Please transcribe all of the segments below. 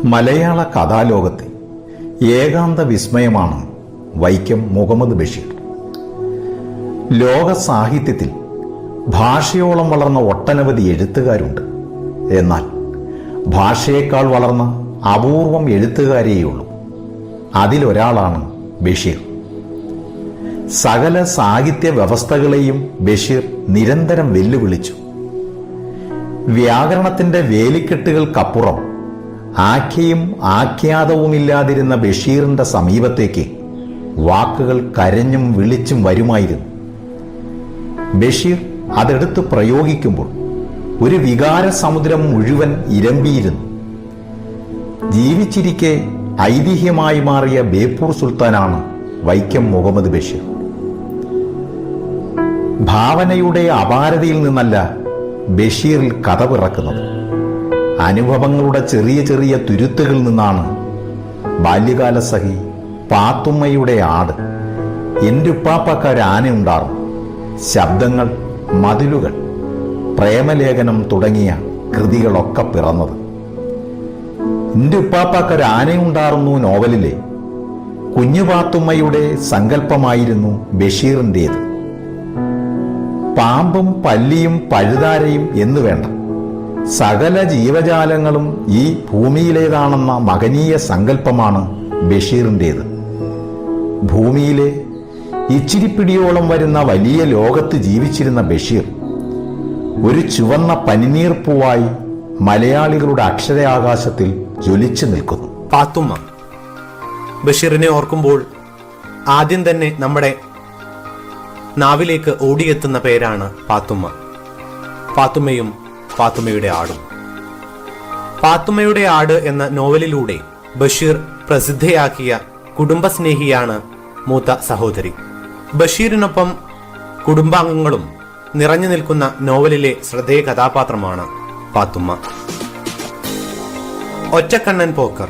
മലയാള കഥാലോകത്തെ ഏകാന്ത വിസ്മയമാണ് വൈക്കം മുഹമ്മദ് ബഷീർ. ലോക സാഹിത്യത്തിൽ ഭാഷയോളം വളർന്ന ഒട്ടനവധി എഴുത്തുകാരുണ്ട്. എന്നാൽ ഭാഷയേക്കാൾ വളർന്ന അപൂർവം എഴുത്തുകാരെയുള്ളൂ. അതിലൊരാളാണ് ബഷീർ. സകല സാഹിത്യ വ്യവസ്ഥകളെയും ബഷീർ നിരന്തരം വെല്ലുവിളിച്ചു. വ്യാകരണത്തിന്റെ വേലിക്കെട്ടുകൾക്കപ്പുറം ആഖ്യയും ആഖ്യാതവുമില്ലാതിരുന്ന ബഷീറിന്റെ സമീപത്തേക്ക് വാക്കുകൾ കരഞ്ഞും വിളിച്ചും വരുമായിരുന്നു. ബഷീർ അതെടുത്ത് പ്രയോഗിക്കുമ്പോൾ ഒരു വികാര സമുദ്രം മുഴുവൻ ഇരമ്പിയിരുന്നു. ജീവിച്ചിരിക്കെ ഐതിഹ്യമായി മാറിയ ബേപ്പൂർ സുൽത്താനാണ് വൈക്കം മുഹമ്മദ് ബഷീർ. ഭാവനയുടെ അപാരതയിൽ നിന്നല്ല ബഷീറിൽ കഥ പിറക്കുന്നത്. അനുഭവങ്ങളുടെ ചെറിയ ചെറിയ തുരുത്തുകളിൽ നിന്നാണ്. ബാല്യകാല സഖി, പാത്തുമ്മയുടെ ആട്, എൻ്റെ ഉപ്പാപ്പക്കാരാനയുണ്ടാറും, ശബ്ദങ്ങൾ, മതിലുകൾ, പ്രേമലേഖനം തുടങ്ങിയ കൃതികളൊക്കെ പിറന്നത്. എൻ്റെ ഉപ്പാപ്പക്കാരാനയുണ്ടാറുന്നു നോവലിലെ കുഞ്ഞു പാത്തുമ്മയുടെ സങ്കല്പമായിരുന്നു ബഷീറിൻ്റേത്. പാമ്പും പല്ലിയും പഴുതാരയും എന്നു വേണ്ട, സകല ജീവജാലങ്ങളും ഈ ഭൂമിയിലേതാണെന്ന മഹനീയ സങ്കല്പമാണ് ബഷീറിൻ്റേത്. ഭൂമിയിലെ ഇച്ചിരിപ്പിടിയോളം വരുന്ന വലിയ ലോകത്ത് ജീവിച്ചിരുന്ന ബഷീർ ഒരു ചുവന്ന പനിനീർപ്പൂവായി മലയാളികളുടെ അക്ഷരാകാശത്തിൽ ജ്വലിച്ചു നിൽക്കുന്നു. പാത്തുമ്മ. ബഷീറിനെ ഓർക്കുമ്പോൾ ആദ്യം തന്നെ നമ്മുടെ നാവിലേക്ക് ഓടിയെത്തുന്ന പേരാണ് പാത്തുമ്മ. പാത്തുമ്മയും പാത്തുമ്മയുടെ ആടും. പാത്തുമ്മയുടെ ആട് എന്ന നോവലിലൂടെ ബഷീർ പ്രസിദ്ധയാക്കിയ കുടുംബസ്നേഹിയാണ് മൂത്ത സഹോദരി. ബഷീറിനൊപ്പം കുടുംബാംഗങ്ങളും നിറഞ്ഞു നിൽക്കുന്ന നോവലിലെ ശ്രദ്ധേയ കഥാപാത്രമാണ് പാത്തുമ്മ. ഒറ്റക്കണ്ണൻ പോക്കർ.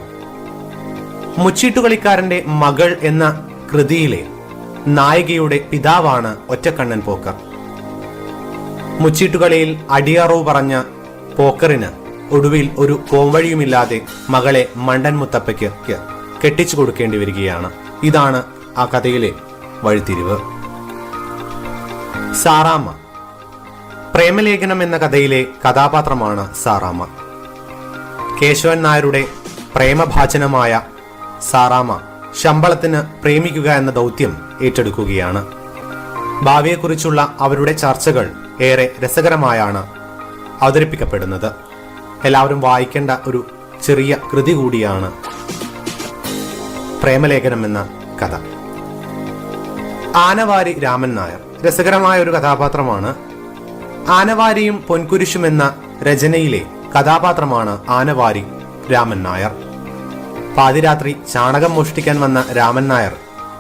മുച്ചീട്ടുകളിക്കാരന്റെ മകൾ എന്ന കൃതിയിലെ നായികയുടെ പിതാവാണ് ഒറ്റക്കണ്ണൻ പോക്കർ. മുച്ചീട്ടുകളിയിൽ അടിയറവ് പറഞ്ഞ പോക്കറിന് ഒടുവിൽ ഒരു പോംവഴിയുമില്ലാതെ മകളെ മണ്ടൻ മുത്തപ്പയ്ക്ക് കെട്ടിച്ചു കൊടുക്കേണ്ടി വരികയാണ്. ഇതാണ് ആ കഥയിലെ വഴിത്തിരിവ്. സാറാമ്മ. പ്രേമലേഖനം എന്ന കഥയിലെ കഥാപാത്രമാണ് സാറാമ്മ. കേശവൻ നായരുടെ പ്രേമഭാചനമായ സാറാമ്മ ശമ്പളത്തിന് പ്രേമിക്കുക എന്ന ദൗത്യം ഏറ്റെടുക്കുകയാണ്. ഭാവിയെക്കുറിച്ചുള്ള അവരുടെ ചർച്ചകൾ ഏറെ രസകരമായാണ് അവതരിപ്പിക്കപ്പെടുന്നത്. എല്ലാവരും വായിക്കേണ്ട ഒരു ചെറിയ കൃതി കൂടിയാണ് പ്രേമലേഖനം എന്ന കഥ. ആനവാരി രാമൻ നായർ. രസകരമായ ഒരു കഥാപാത്രമാണ്. ആനവാരിയും പൊൻകുരിശും എന്ന രചനയിലെ കഥാപാത്രമാണ് ആനവാരി രാമൻ നായർ. പാതിരാത്രി ചാണകം മോഷ്ടിക്കാൻ വന്ന രാമൻ നായർ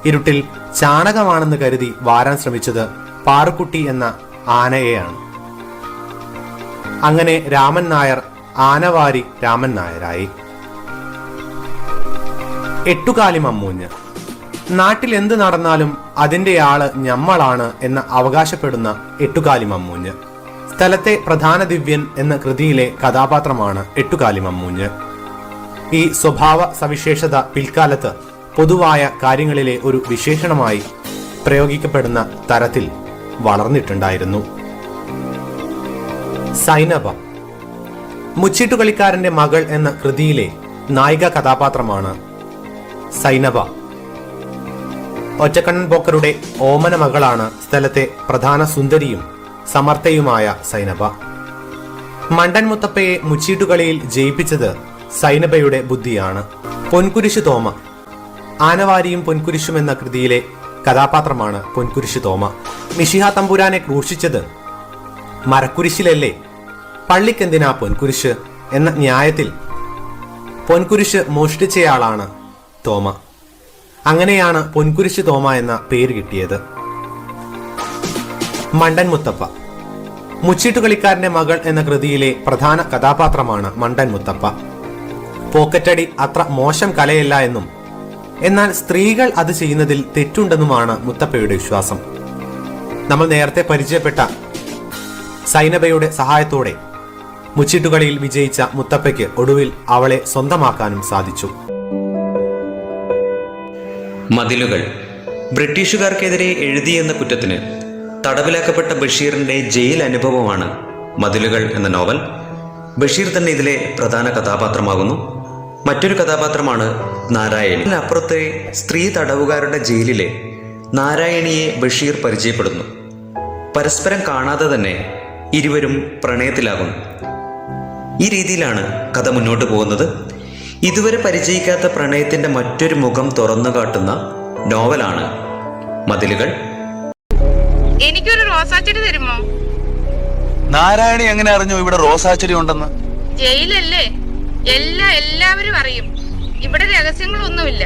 ഇരുട്ടിൽ ചാണകമാണെന്ന് കരുതി വാരാൻ ശ്രമിച്ചത് പാറുക്കുട്ടി എന്ന ആനയെയാണ്. അങ്ങനെ രാമൻ നായർ ആനവാരി രാമൻ നായരായി. എട്ടുകാലി മമ്മൂഞ്ഞ്. നാട്ടിൽ എന്ത് നടന്നാലും അതിന്റെ ആള് ഞമ്മളാണ് എന്ന് അവകാശപ്പെടുന്ന എട്ടുകാലി മമ്മൂഞ്ഞ്. സ്ഥലത്തെ പ്രധാന ദിവ്യൻ എന്ന കൃതിയിലെ കഥാപാത്രമാണ് എട്ടുകാലി മമ്മൂഞ്ഞ്. ഈ സ്വഭാവ സവിശേഷത പിൽക്കാലത്ത് പൊതുവായ കാര്യങ്ങളിലെ ഒരു വിശേഷണമായി പ്രയോഗിക്കപ്പെടുന്ന തരത്തിൽ വളർന്നിട്ടുണ്ടായിരുന്നു. സൈനബ. മുച്ചീട്ടുകളിക്കാരന്റെ മകൾ എന്ന കൃതിയിലെ നായിക കഥാപാത്രമാണ് സൈനബ. ഒറ്റക്കണ്ണൻ പോക്കറുടെ ഓമന മകളാണ് സ്ഥലത്തെ പ്രധാന സുന്ദരിയും സമർത്ഥയുമായ സൈനബ. മണ്ടൻ മുത്തപ്പയെ മുച്ചീട്ടുകളിയിൽ ജയിപ്പിച്ചത് സൈനബയുടെ ബുദ്ധിയാണ്. പൊൻകുരിശു തോമ. ആനവാരിയും പൊൻകുരിശും എന്ന കൃതിയിലെ കഥാപാത്രമാണ് പൊൻകുരിശു തോമ. മിശിഹ തമ്പുരാനെ ക്രൂശിച്ചത് മരക്കുരിശിലല്ലേ, പള്ളിക്കെന്തിനാ പൊൻകുരിശ് എന്ന ന്യായത്തിൽ പൊൻകുരിശ് മോഷ്ടിച്ചയാളാണ് തോമ. അങ്ങനെയാണ് പൊൻകുരിശു തോമ എന്ന പേര് കിട്ടിയത്. മണ്ടൻ മുത്തപ്പ. മുച്ചീട്ടുകളിക്കാരന്റെ മകൾ എന്ന കൃതിയിലെ പ്രധാന കഥാപാത്രമാണ് മണ്ടൻ മുത്തപ്പ. പോക്കറ്റടി അത്ര മോശം കലയല്ല എന്നും എന്നാൽ സ്ത്രീകൾ അത് ചെയ്യുന്നതിൽ തെറ്റുണ്ടെന്നുമാണ് മുത്തപ്പയുടെ വിശ്വാസം. നമ്മൾ നേരത്തെ പരിചയപ്പെട്ട സൈനബയുടെ സഹായത്തോടെ മുച്ചീട്ടുകളിയിൽ വിജയിച്ച മുത്തപ്പയ്ക്ക് ഒടുവിൽ അവളെ സ്വന്തമാക്കാനും സാധിച്ചു. മതിലുകൾ ബ്രിട്ടീഷുകാർക്കെതിരെ എഴുതിയെന്ന കുറ്റത്തിന് തടവിലാക്കപ്പെട്ട ബഷീറിന്റെ ജയിൽ അനുഭവമാണ് മതിലുകൾ എന്ന നോവൽ. ബഷീർ തന്നെ ഇതിലെ പ്രധാന കഥാപാത്രമാകുന്നു. മറ്റൊരു കഥാപാത്രമാണ് നാരായണി. അപ്പുറത്തെ സ്ത്രീ തടവുകാരുടെ ജയിലിലെ നാരായണിയെ ബഷീർ പരിചയപ്പെടുന്നു. പരസ്പരം കാണാതെ തന്നെ ഇരുവരും പ്രണയത്തിലാകുന്നു. ഈ രീതിയിലാണ് കഥ മുന്നോട്ട് പോകുന്നത്. ഇതുവരെ പരിചയിക്കാത്ത പ്രണയത്തിന്റെ മറ്റൊരു മുഖം തുറന്നു കാട്ടുന്ന നോവലാണ് മതിലുകൾ. എനിക്കൊരു റോസാച്ചെടി തരുമോ? നാരായണി എങ്ങനെ അറിഞ്ഞു ഇവിടെ റോസാച്ചെടി ഉണ്ടെന്ന്? ജയിലല്ലേ, എല്ലാവരും അറിയും. ഇവിടെ രഹസ്യങ്ങളൊന്നുമില്ല.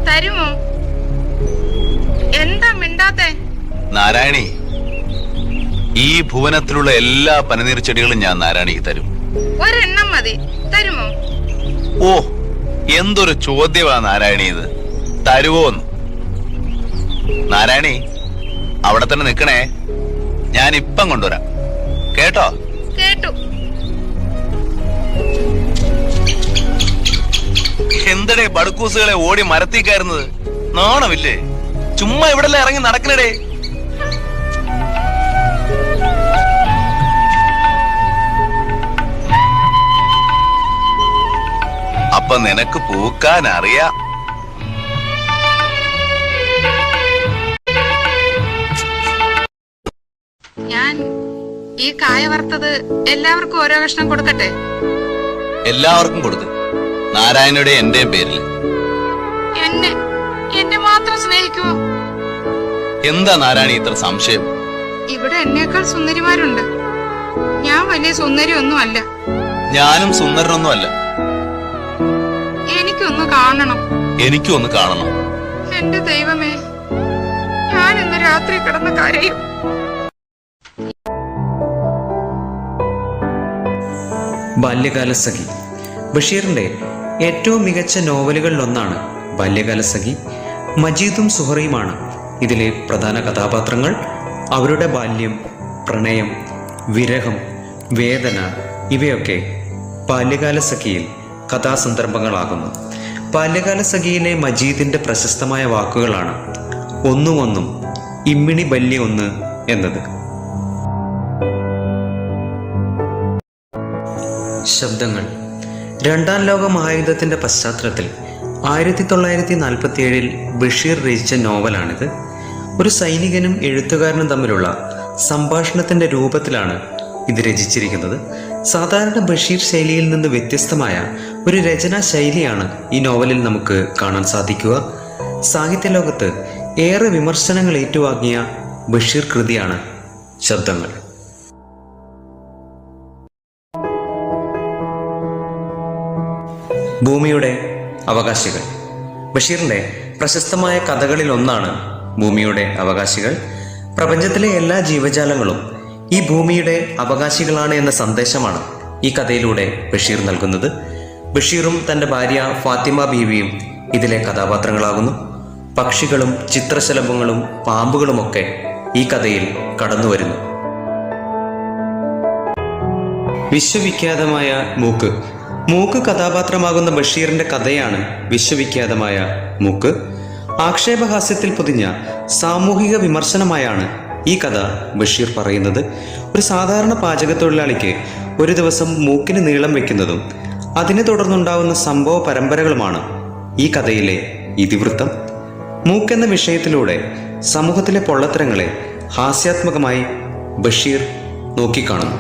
തരുമോ? എന്താ മിണ്ടാത്തെ? നാരായണി, ഈ ഭുവനത്തിലുള്ള എല്ലാ പനിനീർ ചെടികളും ഞാൻ നാരായണിക്ക് തരും. ഒരെണ്ണം മതി, തരുമോ? ഓ, എന്തൊരു ചോദ്യമാ നാരായണി ഇത്. തരുവോന്ന്? നാരായണി, അവിടെ തന്നെ നിക്കണേ, ഞാൻ ഇപ്പം കൊണ്ടുവരാം. കേട്ടോ? കേട്ടു. എന്തടേ ബടുക്കൂസുകളെ ഓടി മരത്തിൽ കയറുന്നത്? നാണമില്ലേ? ചുമ്മാ ഇവിടെ ഇറങ്ങി നടക്കണടേ. അപ്പൊ നിനക്ക് പൂക്കാൻ അറിയാം. ഞാൻ ഈ കായ വറുത്തത് എല്ലാവർക്കും ഓരോ കഷ്ണം കൊടുക്കട്ടെ? എല്ലാവർക്കും കൊടുക്കും, നാരായണയുടെ എന്റെയും പേരിൽ. എന്നെ മാത്രം സ്നേഹിക്കുമോ? എന്താ നാരായണി ഇത്ര സംശയം? ഇവിടെ എന്നേക്കാൾ സുന്ദരിമാരുണ്ട്. ഞാൻ വലിയ സുന്ദരിയൊന്നും അല്ല. ഞാനും സുന്ദരനൊന്നും അല്ല. എനിക്കൊന്ന് കാണണം. എനിക്കും ഒന്ന് കാണണം. എന്റെ ദൈവമേ, ഞാൻ ഇന്ന് രാത്രി കിടന്ന് കരയും. ബാല്യകാലസഖി ബഷീറിന്റെ ഏറ്റവും മികച്ച നോവലുകളിലൊന്നാണ് ബാല്യകാലസഖി. മജീദും സുഹറയുമാണ് ഇതിലെ പ്രധാന കഥാപാത്രങ്ങൾ. അവരുടെ ബാല്യം, പ്രണയം, വിരഹം, വേദന ഇവയൊക്കെ ബാല്യകാലസഖിയിൽ കഥാസന്ദർഭങ്ങളാകുന്നു. ബാല്യകാലസഖിയിലെ മജീദിന്റെ പ്രശസ്തമായ വാക്കുകളാണ് ഒന്നും ഇമ്മിണി ബല്യ ഒന്ന് എന്നത്. ശബ്ദങ്ങൾ രണ്ടാം ലോക മഹായുദ്ധത്തിന്റെ പശ്ചാത്തലത്തിൽ 1947 ബഷീർ രചിച്ച നോവലാണിത്. ഒരു സൈനികനും എഴുത്തുകാരനും തമ്മിലുള്ള സംഭാഷണത്തിന്റെ രൂപത്തിലാണ് ഇത് രചിച്ചിരിക്കുന്നത്. സാധാരണ ബഷീർ ശൈലിയിൽ നിന്ന് വ്യത്യസ്തമായ ഒരു രചനാ ശൈലിയാണ് ഈ നോവലിൽ നമുക്ക് കാണാൻ സാധിക്കുക. സാഹിത്യലോകത്ത് ഏറെ വിമർശനങ്ങൾ ഏറ്റുവാങ്ങിയ ബഷീർ കൃതിയാണ് ശബ്ദങ്ങൾ. ഭൂമിയുടെ അവകാശികൾ ബഷീറിന്റെ പ്രശസ്തമായ കഥകളിൽ ഒന്നാണ് ഭൂമിയുടെ അവകാശികൾ. പ്രപഞ്ചത്തിലെ എല്ലാ ജീവജാലങ്ങളും ഈ ഭൂമിയുടെ അവകാശികളാണ് എന്ന സന്ദേശമാണ് ഈ കഥയിലൂടെ ബഷീർ നൽകുന്നത്. ബഷീറും തൻ്റെ ഭാര്യ ഫാത്തിമ ബീവിയും ഇതിലെ കഥാപാത്രങ്ങളാകുന്നു. പക്ഷികളും ചിത്രശലഭങ്ങളും പാമ്പുകളുമൊക്കെ ഈ കഥയിൽ കടന്നു വരുന്നു. വിശ്വവിഖ്യാതമായ മൂക്ക് കഥാപാത്രമാകുന്ന ബഷീറിന്റെ കഥയാണ് വിശ്വവിഖ്യാതമായ മൂക്ക്. ആക്ഷേപഹാസ്യത്തിൽ പൊതിഞ്ഞ സാമൂഹിക വിമർശനമായാണ് ഈ കഥ ബഷീർ പറയുന്നത്. ഒരു സാധാരണ പാചകത്തൊഴിലാളിക്ക് ഒരു ദിവസം മൂക്കിന് നീളം വെക്കുന്നതും അതിനെ തുടർന്നുണ്ടാവുന്ന സംഭവ പരമ്പരകളുമാണ് ഈ കഥയിലെ ഇതിവൃത്തം. മൂക്കെന്ന വിഷയത്തിലൂടെ സമൂഹത്തിലെ പൊള്ളത്തരങ്ങളെ ഹാസ്യാത്മകമായി ബഷീർ നോക്കിക്കാണുന്നു.